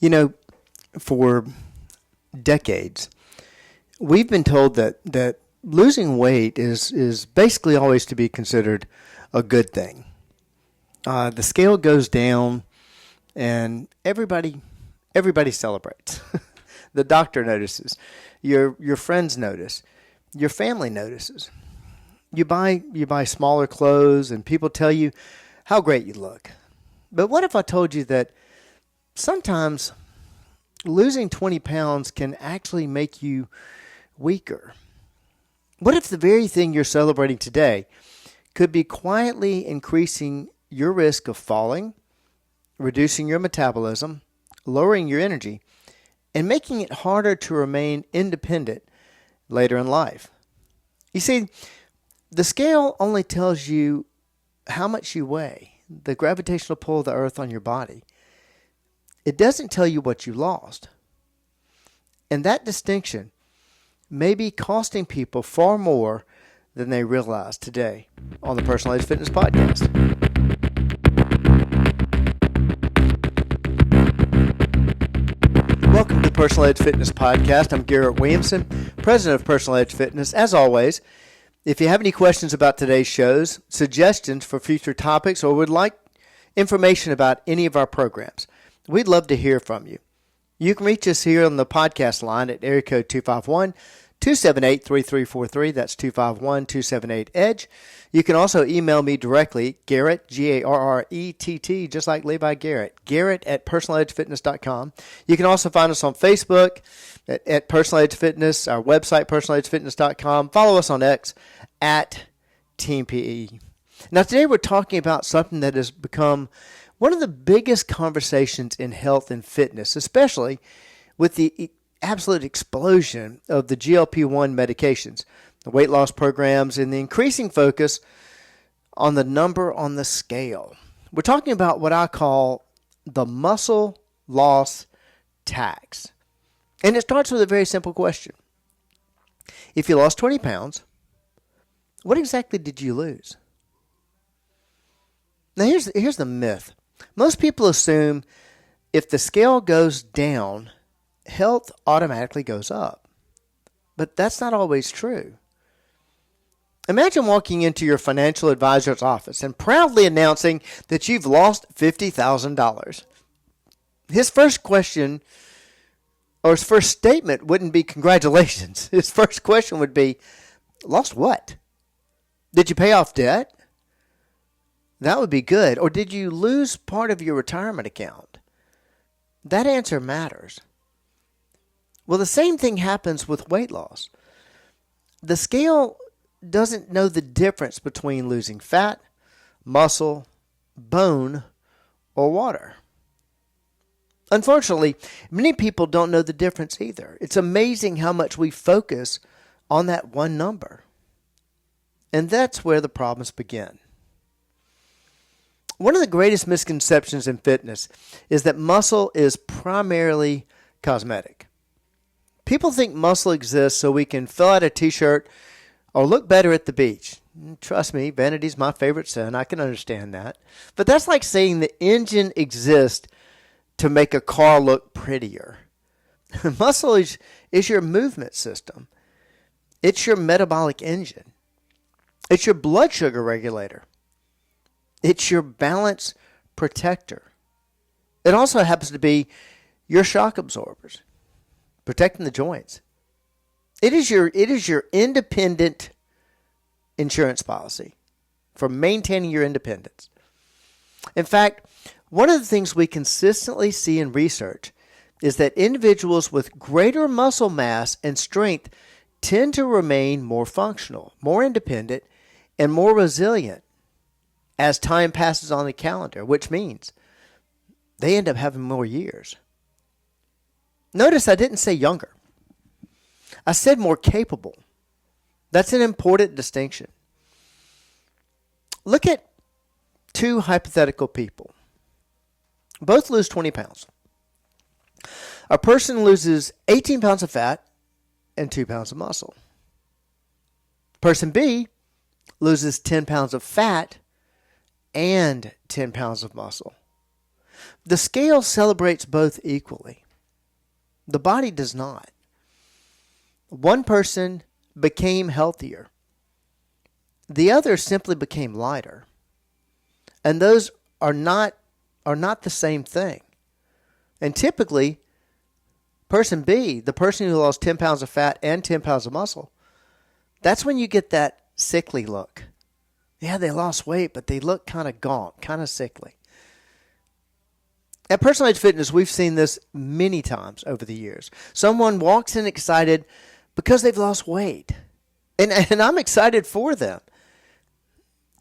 You know, for decades, we've been told that losing weight is basically always to be considered a good thing. The scale goes down, and everybody celebrates. The doctor notices. Your friends notice. Your family notices. You buy smaller clothes, and people tell you how great you look. But what if I told you that sometimes losing 20 pounds can actually make you weaker? What if the very thing you're celebrating today could be quietly increasing your risk of falling, reducing your metabolism, lowering your energy, and making it harder to remain independent later in life? You see, the scale only tells you how much you weigh, the gravitational pull of the earth on your body. It doesn't tell you what you lost. And that distinction may be costing people far more than they realize today on the Personalized Fitness Podcast. Welcome to the Personal Edge Fitness Podcast. I'm Garrett Williamson, president of Personal Edge Fitness. As always, if you have any questions about today's shows, suggestions for future topics, or would like information about any of our programs, we'd love to hear from you. You can reach us here on the podcast line at area code 251-278-3343. That's 251-278-EDGE. You can also email me directly, Garrett, Garrett, just like Levi Garrett, Garrett at personaledgefitness.com. You can also find us on Facebook at Personal Edge Fitness, our website, personaledgefitness.com. Follow us on X at Team PE. Now, today we're talking about something that has become one of the biggest conversations in health and fitness, especially with the absolute explosion of the GLP-1 medications, the weight loss programs, and the increasing focus on the number on the scale. We're talking about what I call the muscle loss tax. And it starts with a very simple question. If you lost 20 pounds, what exactly did you lose? Now, here's the myth. Most people assume if the scale goes down, health automatically goes up. But that's not always true. Imagine walking into your financial advisor's office and proudly announcing that you've lost $50,000. His first question, or his first statement, wouldn't be congratulations. His first question would be, lost what? Did you pay off debt? That would be good. Or did you lose part of your retirement account? That answer matters. Well, the same thing happens with weight loss. The scale doesn't know the difference between losing fat, muscle, bone, or water. Unfortunately, many people don't know the difference either. It's amazing how much we focus on that one number. And that's where the problems begin. One of the greatest misconceptions in fitness is that muscle is primarily cosmetic. People think muscle exists so we can fill out a t-shirt or look better at the beach. Trust me, vanity's my favorite sin. I can understand that. But that's like saying the engine exists to make a car look prettier. Muscle is your movement system. It's your metabolic engine. It's your blood sugar regulator. It's your balance protector. It also happens to be your shock absorbers, protecting the joints. It is your independent insurance policy for maintaining your independence. In fact, one of the things we consistently see in research is that individuals with greater muscle mass and strength tend to remain more functional, more independent, and more resilient as time passes on the calendar, which means they end up having more years. Notice I didn't say younger. I said more capable. That's an important distinction. Look at two hypothetical people. Both lose 20 pounds. A person loses 18 pounds of fat and 2 pounds of muscle. Person B loses 10 pounds of fat and 10 pounds of muscle. The scale celebrates both equally. The body does not. One person became healthier. The other simply became lighter. And those are not the same thing. And typically, person B, the person who lost 10 pounds of fat and 10 pounds of muscle, that's when you get that sickly look. Yeah, they lost weight, but they look kind of gaunt, kind of sickly. At Personal Age Fitness, we've seen this many times over the years. Someone walks in excited because they've lost weight. And I'm excited for them.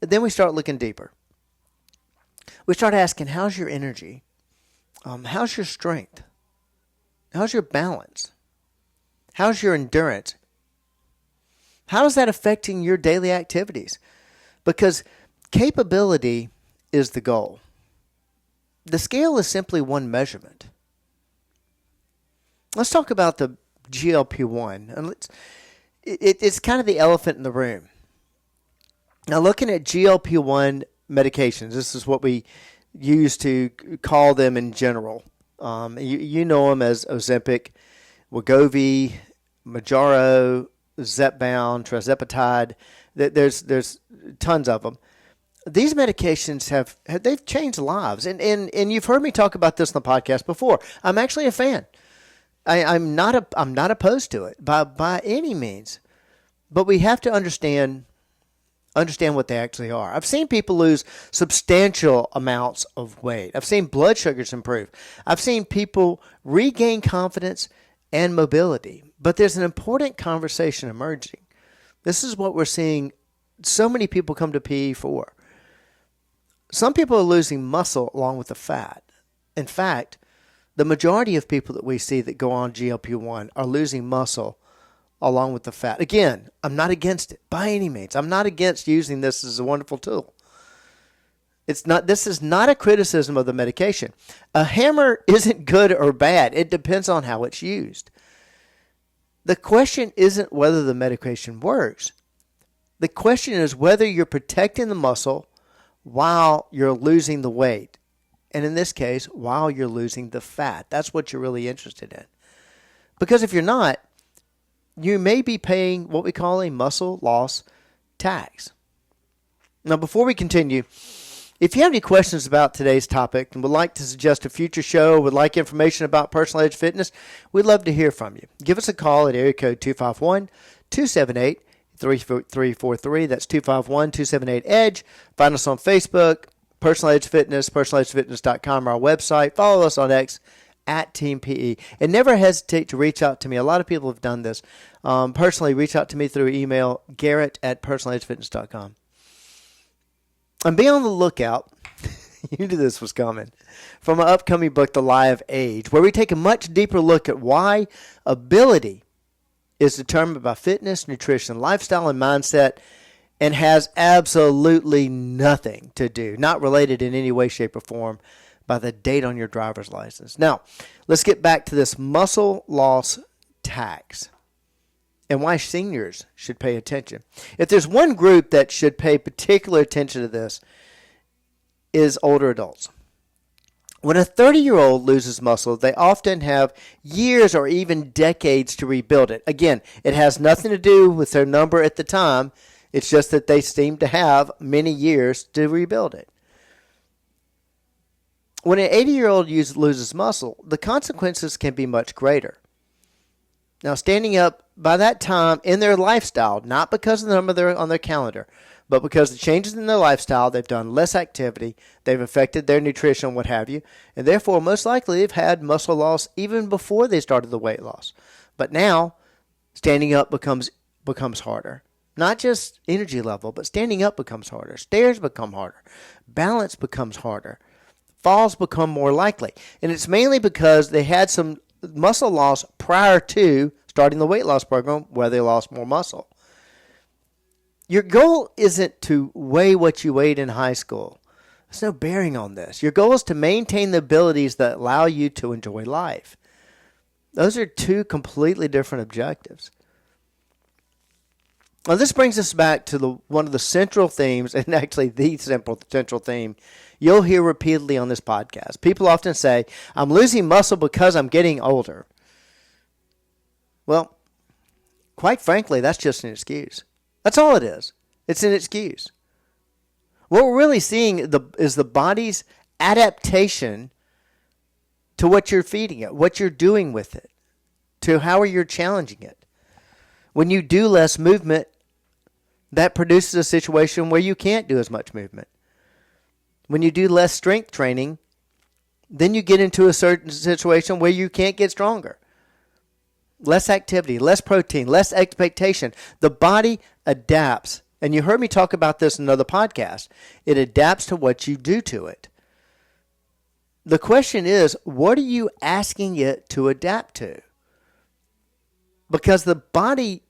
Then we start looking deeper. We start asking, how's your energy? How's your strength? How's your balance? How's your endurance? How is that affecting your daily activities? Because capability is the goal. The scale is simply one measurement. Let's talk about the GLP-1. And it's kind of the elephant in the room. Now, looking at GLP-1 medications, this is what we used to call them in general. You know them as Ozempic, Wegovy, Mounjaro, Zepbound, Tirzepatide. There's tons of them. These medications they've changed lives, and you've heard me talk about this on the podcast before. I'm actually a fan. I'm not opposed to it by any means, but we have to understand what they actually are. I've seen people lose substantial amounts of weight. I've seen blood sugars improve. I've seen people regain confidence and mobility. But there's an important conversation emerging. This is what we're seeing so many people come to PE for. Some people are losing muscle along with the fat. In fact, the majority of people that we see that go on GLP-1 are losing muscle along with the fat. Again, I'm not against it by any means. I'm not against using this as a wonderful tool. This is not a criticism of the medication. A hammer isn't good or bad. It depends on how it's used. The question isn't whether the medication works. The question is whether you're protecting the muscle while you're losing the weight. And in this case, while you're losing the fat. That's what you're really interested in. Because if you're not, you may be paying what we call a muscle loss tax. Now, before we continue, if you have any questions about today's topic and would like to suggest a future show, would like information about Personal Age Fitness, we'd love to hear from you. Give us a call at area code 251-278-3343. That's 251-278-EDGE. Find us on Facebook, Personal Age Fitness, personalagefitness.com, our website. Follow us on X at Team PE. And never hesitate to reach out to me. A lot of people have done this. Personally, reach out to me through email, garrett@personalagefitness.com. And be on the lookout, you knew this was coming, from my upcoming book, The Lie of Age, where we take a much deeper look at why ability is determined by fitness, nutrition, lifestyle, and mindset, and has absolutely nothing to do, not related in any way, shape, or form, by the date on your driver's license. Now, let's get back to this muscle loss tax and why seniors should pay attention. If there's one group that should pay particular attention to this, is older adults. When a 30-year-old loses muscle, they often have years or even decades to rebuild it. Again, it has nothing to do with their number at the time. It's just that they seem to have many years to rebuild it. When an 80-year-old loses muscle, the consequences can be much greater. Now, standing up by that time in their lifestyle, not because of the number on their calendar, but because the changes in their lifestyle, they've done less activity, they've affected their nutrition, what have you, and therefore most likely they've had muscle loss even before they started the weight loss. But now, standing up becomes harder. Not just energy level, but standing up becomes harder. Stairs become harder. Balance becomes harder. Falls become more likely. And it's mainly because they had some muscle loss prior to starting the weight loss program where they lost more muscle. Your goal isn't to weigh what you weighed in high school. There's no bearing on this. Your goal is to maintain the abilities that allow you to enjoy life. Those are two completely different objectives. Now, this brings us back to one of the central themes, and actually the central theme you'll hear repeatedly on this podcast. People often say, I'm losing muscle because I'm getting older. Well, quite frankly, that's just an excuse. That's all it is. It's an excuse. What we're really seeing is the body's adaptation to what you're feeding it, what you're doing with it, to how you're challenging it. When you do less movement, that produces a situation where you can't do as much movement. When you do less strength training, then you get into a certain situation where you can't get stronger. Less activity, less protein, less expectation. The body adapts. And you heard me talk about this in another podcast. It adapts to what you do to it. The question is, what are you asking it to adapt to? Because the body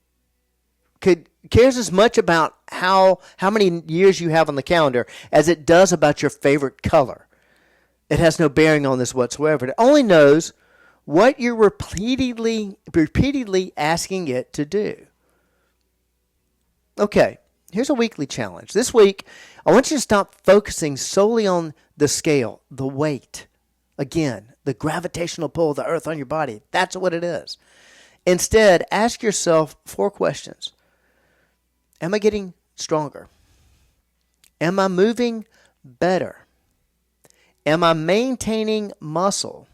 cares as much about how many years you have on the calendar as it does about your favorite color. It has no bearing on this whatsoever. It only knows what you're repeatedly asking it to do. Okay, here's a weekly challenge. This week, I want you to stop focusing solely on the scale, the weight. Again, the gravitational pull of the earth on your body. That's what it is. Instead, ask yourself 4 questions. Am I getting stronger? Am I moving better? Am I maintaining muscle?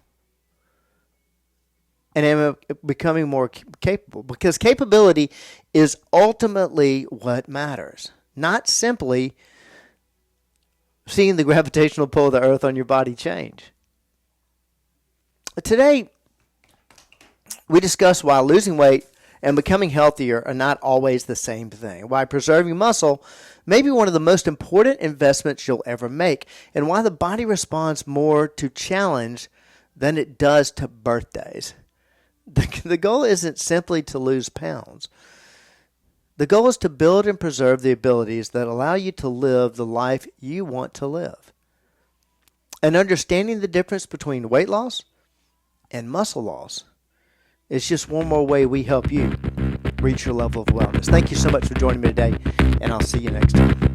And am I becoming more capable? Because capability is ultimately what matters. Not simply seeing the gravitational pull of the earth on your body change. Today, we discuss why losing weight and becoming healthier are not always the same thing, why preserving muscle may be one of the most important investments you'll ever make, and why the body responds more to challenge than it does to birthdays. The goal isn't simply to lose pounds. The goal is to build and preserve the abilities that allow you to live the life you want to live. And understanding the difference between weight loss and muscle loss is just one more way we help you reach your level of wellness. Thank you so much for joining me today, and I'll see you next time.